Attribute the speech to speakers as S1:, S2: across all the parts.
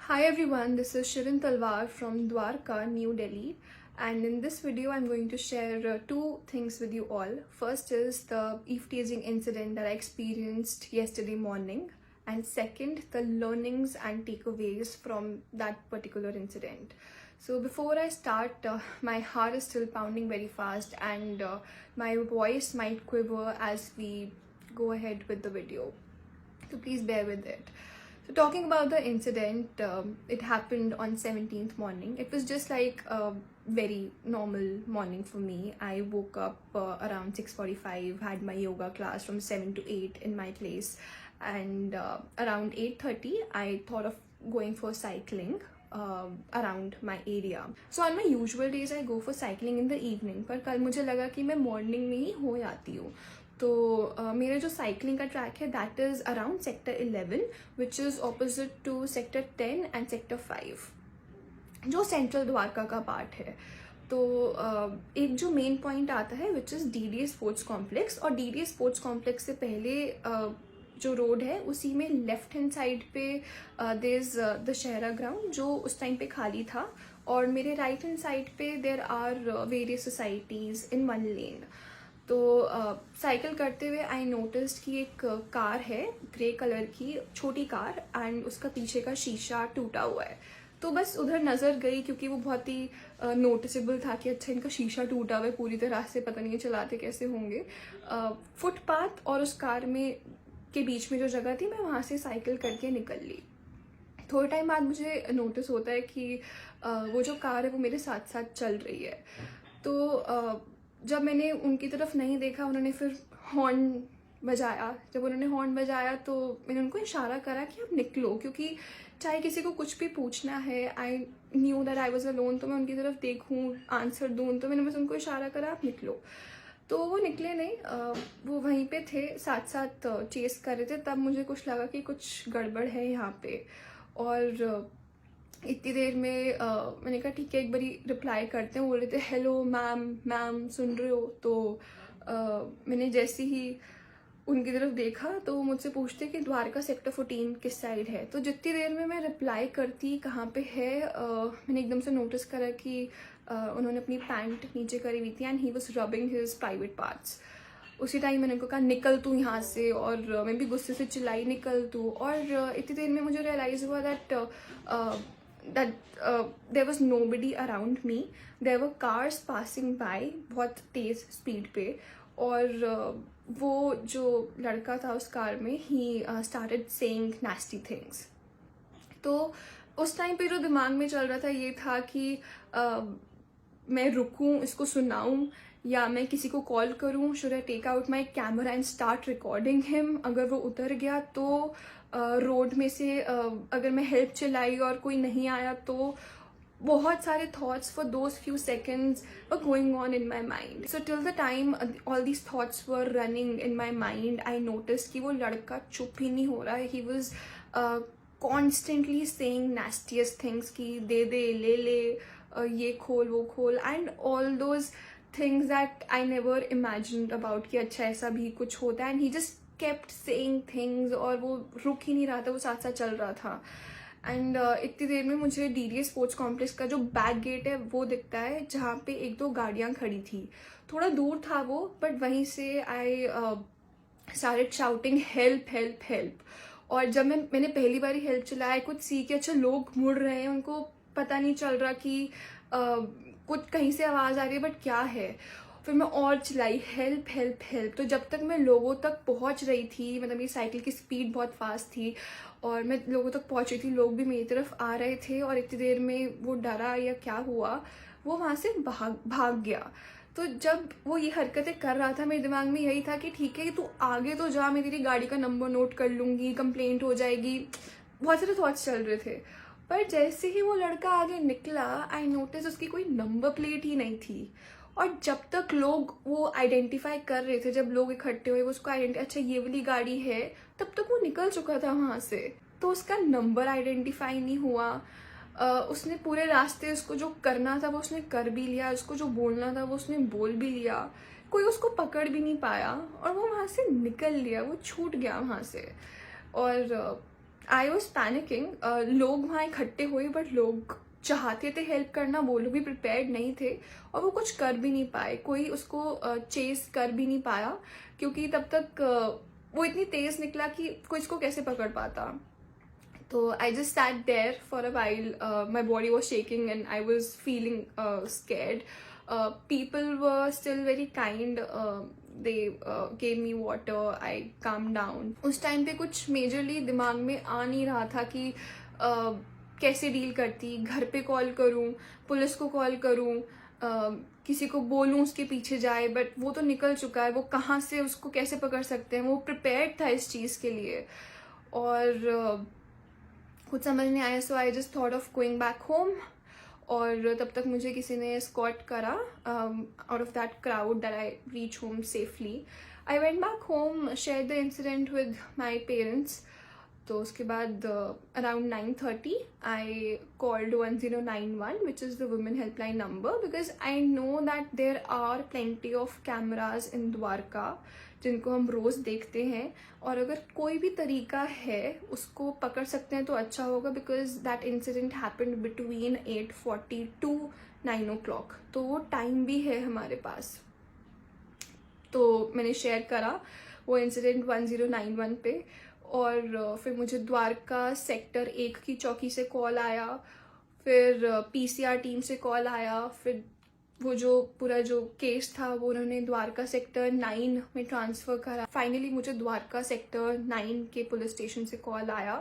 S1: Hi everyone, this is Shirin Talwar from Dwarka, New Delhi, and in this video I'm going to share two things with you all. First is the eve-teasing incident that I experienced yesterday morning, and second, the learnings and takeaways from that particular incident. So before I start, my heart is still pounding very fast and my voice might quiver as we go ahead with the video. So please bear with it. So talking about the incident, it happened on 17th morning. It was just like a very normal morning for me. I woke up around 6:45, had my yoga class from 7 to 8 in my place, and around 8:30 I thought of going for cycling around my area. So on my usual days I go for cycling in the evening, पर कल मुझे लगा कि मैं morning में ही हो जाती हूँ. तो मेरा जो साइकिलिंग का ट्रैक है that is around sector 11 which is opposite to sector 10 and sector 5 जो सेंट्रल द्वारका का पार्ट है. तो एक जो मेन पॉइंट आता है which is DDA sports complex, और डीडीए स्पोर्ट्स कॉम्प्लेक्स से पहले जो रोड है उसी में लेफ्ट हैंड साइड पे देयर इज़ दशहरा ग्राउंड जो उस टाइम पे खाली था, और मेरे राइट हैंड साइड पे there are various societies in one lane. तो साइकिल करते हुए आई नोटिस्ड कि एक कार है ग्रे कलर की, छोटी कार, एंड उसका पीछे का शीशा टूटा हुआ है. तो बस उधर नज़र गई क्योंकि वो बहुत ही नोटिसेबल था कि अच्छा इनका शीशा टूटा हुआ है पूरी तरह से, पता नहीं चलाते कैसे होंगे. फुटपाथ और उस कार में के बीच में जो जगह थी, मैं वहाँ से साइकिल करके निकल ली. थोड़े टाइम बाद मुझे नोटिस होता है कि वो जो कार है वो मेरे साथ साथ चल रही है. तो जब मैंने उनकी तरफ नहीं देखा, उन्होंने फिर हॉर्न बजाया. जब उन्होंने हॉर्न बजाया तो मैंने उनको इशारा करा कि आप निकलो, क्योंकि चाहे किसी को कुछ भी पूछना है, I knew that I was alone, तो मैं उनकी तरफ देखूं, आंसर दूं. तो मैंने बस उनको इशारा करा आप निकलो. तो वो निकले नहीं, वो वहीं पे थे, साथ साथ चेस कर रहे थे. तब मुझे कुछ लगा कि कुछ गड़बड़ है यहाँ पे, और इतनी देर में मैंने कहा ठीक है एक बारी रिप्लाई करते हैं. बोल रहे थे हेलो मैम, मैम सुन रहे हो? तो मैंने जैसे ही उनकी तरफ देखा तो वो मुझसे पूछते कि द्वारका सेक्टर 14 किस साइड है. तो जितनी देर में मैं रिप्लाई करती कहाँ पे है, मैंने एकदम से नोटिस करा कि उन्होंने अपनी पैंट नीचे करी हुई थी and he was rubbing his private parts. उसी टाइम मैंने उनको कहा निकल तू यहाँ से, और मैं भी गुस्से से चिल्लाई निकल तू. और इतनी देर में मुझे रियलाइज़ हुआ that there was nobody around me. There were cars passing by बहुत तेज़ स्पीड पे, और वो जो लड़का था उस कार में he started saying nasty things. तो उस टाइम पे जो दिमाग में चल रहा था ये था कि मैं रुकूं, इसको सुनाऊं, या मैं किसी को कॉल करूं. Should I take out my camera and start recording him? अगर वो उतर गया तो रोड में से अगर मैं हेल्प चिल्लाई और कोई नहीं आया तो बहुत सारे thoughts for those few seconds were going on in my mind. So till the time all these thoughts were running in my mind, I notice कि वो लड़का चुप ही नहीं हो रहा है. He was constantly saying nastiest things कि दे दे, ले ले, ये खोल वो खोल, and all those things that I never imagined about कि अच्छा ऐसा भी कुछ होता है. And he just kept saying things, और वो रुक ही नहीं रहा था, वो साथ साथ चल रहा था. एंड इतनी देर में मुझे डीडीए स्पोर्ट्स कॉम्प्लेक्स का जो बैक गेट है वो दिखता है, जहाँ पे एक दो गाड़ियाँ खड़ी थी. थोड़ा दूर था वो, बट वहीं से I started shouting help help help. और जब मैंने पहली बार हेल्प चलाया, कुछ सी के अच्छा लोग मुड़ रहे हैं, उनको पता नहीं चल रहा कि कुछ कहीं से आवाज़ आ रही है बट क्या है. फिर मैं और चिल्लाई हेल्प हेल्प हेल्प. तो जब तक मैं लोगों तक पहुंच रही थी, मतलब मेरी साइकिल की स्पीड बहुत फास्ट थी और मैं लोगों तक पहुंच रही थी, लोग भी मेरी तरफ आ रहे थे, और इतनी देर में वो डरा या क्या हुआ, वो वहाँ से भाग गया. तो जब वो ये हरकतें कर रहा था, मेरे दिमाग में यही था कि ठीक है तू आगे तो जा, मैं तेरी गाड़ी का नंबर नोट कर लूँगी, कंप्लेंट हो जाएगी. बहुत सारे थॉट्स चल रहे थे. पर जैसे ही वो लड़का आगे निकला, आई नोटिस उसकी कोई नंबर प्लेट ही नहीं थी. और जब तक लोग वो आइडेंटिफाई कर रहे थे, जब लोग इकट्ठे हुए वो उसको अच्छा ये वाली गाड़ी है, तब तक वो निकल चुका था वहाँ से. तो उसका नंबर आइडेंटिफाई नहीं हुआ. उसने पूरे रास्ते उसको जो करना था वो उसने कर भी लिया, उसको जो बोलना था वो उसने बोल भी लिया, कोई उसको पकड़ भी नहीं पाया, और वो वहाँ से निकल लिया, वो छूट गया वहाँ से. और आई वॉज पैनिकिंग. लोग वहाँ इकट्ठे हुए बट लोग चाहते थे हेल्प करना, वो लोग भी प्रिपेयर्ड नहीं थे और वो कुछ कर भी नहीं पाए. कोई उसको चेस कर भी नहीं पाया क्योंकि तब तक वो इतनी तेज निकला कि कोई इसको कैसे पकड़ पाता. तो I just sat there for a while. My body was shaking and I was feeling scared. People were still very kind. They gave me water. I calm down. उस टाइम पे कुछ मेजरली दिमाग में आ नहीं रहा था कि कैसे डील करती. घर पे कॉल करूं, पुलिस को कॉल करूं, किसी को बोलूं उसके पीछे जाए, बट वो तो निकल चुका है. वो कहाँ से उसको कैसे पकड़ सकते हैं. वो प्रिपेयर्ड था इस चीज़ के लिए और कुछ समझ नहीं आया. So I just thought of going back home. और तब तक मुझे किसी ने एस्कॉर्ट करा out of that crowd that I reach home safely. I went back home, share the incident with my parents. तो उसके बाद around 9:30 I called 1091 which is the women helpline number because I know that there are plenty of cameras in Dwarka जिनको हम रोज़ देखते हैं. और अगर कोई भी तरीका है उसको पकड़ सकते हैं तो अच्छा होगा because that incident happened between 8:40 to 9 o'clock. तो वो टाइम भी है हमारे पास. तो मैंने शेयर करा वो इंसिडेंट 1091 पे. और फिर मुझे द्वारका सेक्टर 1 की चौकी से कॉल आया. फिर पीसीआर टीम से कॉल आया. फिर वो जो पूरा जो केस था वो उन्होंने द्वारका सेक्टर 9 में ट्रांसफ़र करा. फाइनली मुझे द्वारका सेक्टर 9 के पुलिस स्टेशन से कॉल आया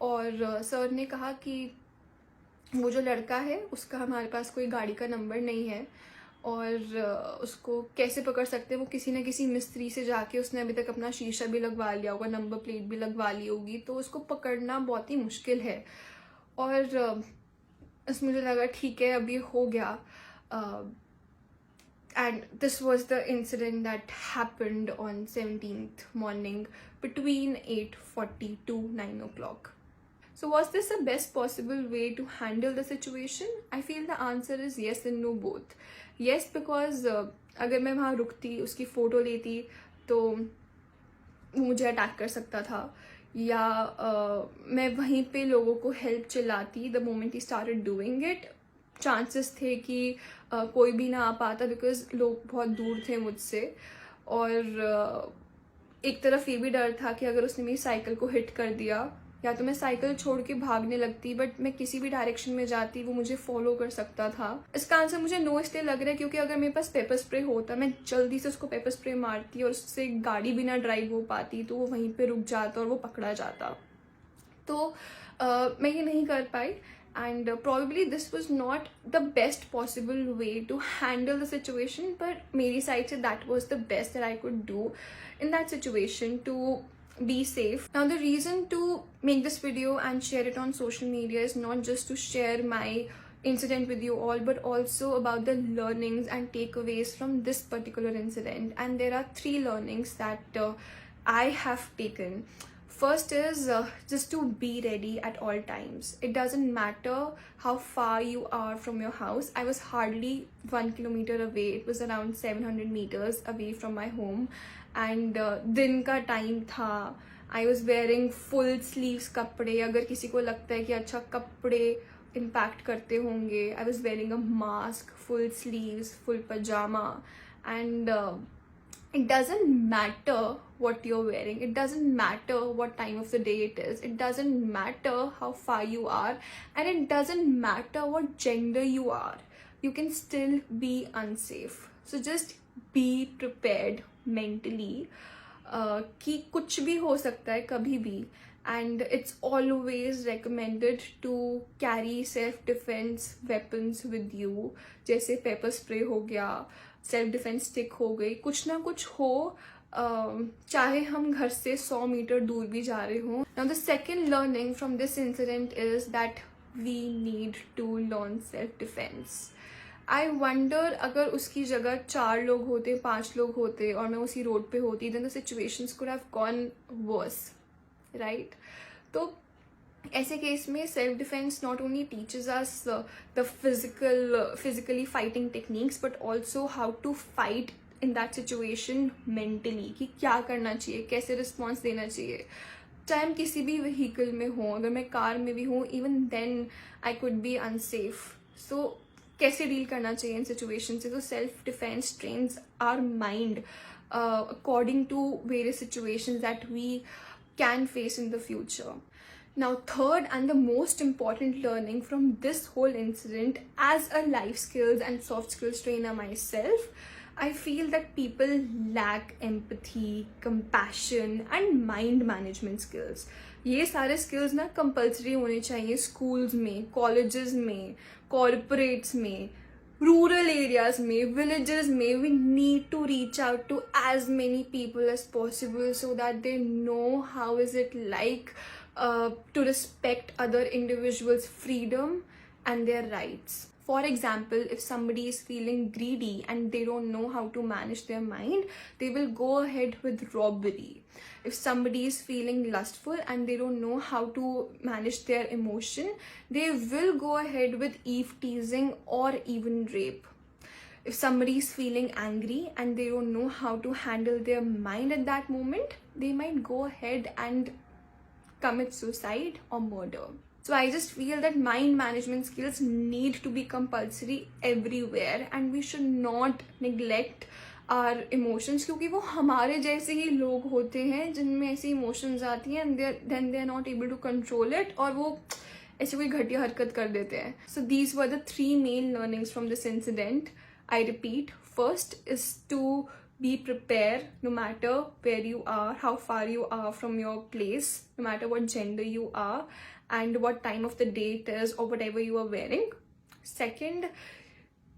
S1: और सर ने कहा कि वो जो लड़का है उसका हमारे पास कोई गाड़ी का नंबर नहीं है और उसको कैसे पकड़ सकते हैं. वो किसी न किसी मिस्त्री से जाके उसने अभी तक अपना शीशा भी लगवा लिया होगा, नंबर प्लेट भी लगवा ली होगी, तो उसको पकड़ना बहुत ही मुश्किल है. और मुझे लगा ठीक है अब ये हो गया. And this was the incident that happened on 17th morning between 8:40 to 9 o'clock. So was this the best possible way to handle the situation? I feel the answer is yes and no both. Yes because अगर मैं वहाँ रुकती, उसकी photo लेती तो वो मुझे attack कर सकता था, या मैं वहीं पे लोगों को हेल्प चिल्लाती the moment he started doing it. Chances थे कि कोई भी ना आ पाता बिकॉज लोग बहुत दूर थे मुझसे. और एक तरफ ये भी डर था कि अगर उसने मेरी साइकिल को हिट कर दिया या तो मैं साइकिल छोड़ के भागने लगती, बट मैं किसी भी डायरेक्शन में जाती वो मुझे फॉलो कर सकता था. इसका आंसर मुझे नो इसलिए लग रहा है क्योंकि अगर मेरे पास पेपर स्प्रे होता मैं जल्दी से उसको पेपर स्प्रे मारती और उससे गाड़ी भी ना ड्राइव हो पाती, तो वो वहीं पे रुक जाता और वो पकड़ा जाता. तो मैं ये नहीं कर पाई. And probably this was not the best possible way to handle the situation, but मेरी side से that was the best that I could do in that situation to be safe. Now the reason to make this video and share it on social media is not just to share my incident with you all, but also about the learnings and takeaways from this particular incident. And there are 3 learnings that I have taken. First is just to be ready at all times. It doesn't matter how far you are from your house. I was hardly 1 kilometer away. It was around 700 meters away from my home. And दिन का time था. I was wearing full sleeves कपड़े. अगर किसी को लगता है कि अच्छा कपड़े impact करते होंगे, I was wearing a mask, full sleeves, full pajama. And it doesn't matter what you're wearing. It doesn't matter what time of the day it is. It doesn't matter how far you are. And it doesn't matter what gender you are. You can still be unsafe. So just be prepared mentally कि कुछ भी हो सकता है कभी भी. And it's always recommended to carry self-defense weapons with you. जैसे paper spray हो गया, सेल्फ डिफेंस स्टिक हो गई, कुछ ना कुछ हो, चाहे हम घर से 100 मीटर दूर भी जा रहे हों. Now the second learning from this incident is that we need to learn self defence. I wonder अगर उसकी जगह 4 लोग होते, 5 लोग होते और मैं उसी रोड पे होती, then the situations could have gone worse, right. तो ऐसे केस में self defence not only teaches us the physically fighting techniques but also how to fight in that situation mentally, कि क्या करना चाहिए, कैसे रिस्पॉन्स देना चाहिए. चाहे हम किसी भी व्हीकल में हों, अगर मैं कार में भी हूँ, even then I could be unsafe. So कैसे डील करना चाहिए इन सिचुएशन से? तो self defence trains our mind according to various situations that we can face in the future. Now, third and the most important learning from this whole incident, as a life skills and soft skills trainer myself, I feel that people lack empathy, compassion and mind management skills. ये सारे skills ना compulsory होने चाहिए schools में, colleges में, corporates में, rural areas में, villages में. We need to reach out to as many people as possible so that they know how is it like to respect other individuals' freedom and their rights. For example, if somebody is feeling greedy and they don't know how to manage their mind, they will go ahead with robbery. If somebody is feeling lustful and they don't know how to manage their emotion, they will go ahead with eve teasing or even rape. If somebody is feeling angry and they don't know how to handle their mind at that moment, they might go ahead and commit suicide or murder. So I just feel that mind management skills need to be compulsory everywhere and we should not neglect our emotions, क्योंकि वो हमारे जैसे ही लोग होते हैं जिनमें ऐसी emotions आती हैं and then they are not able to control it, और वो ऐसे कोई घटिया हरकत कर देते हैं. So these were the 3 main learnings from this incident. I repeat, first is to be prepared no matter where you are, how far you are from your place, no matter what gender you are and what time of the day it is or whatever you are wearing. Second,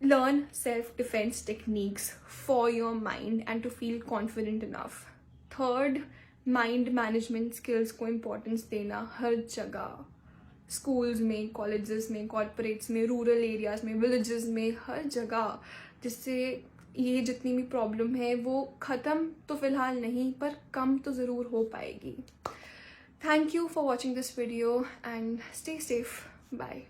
S1: learn self-defense techniques for your mind and to feel confident enough. Third, mind management skills को importance देना हर जगह, schools में, colleges में, corporates में, rural areas में, villages में, हर जगह, जिससे ये जितनी भी प्रॉब्लम है वो ख़त्म तो फ़िलहाल नहीं पर कम तो ज़रूर हो पाएगी. Thank you for watching this video and stay safe. Bye.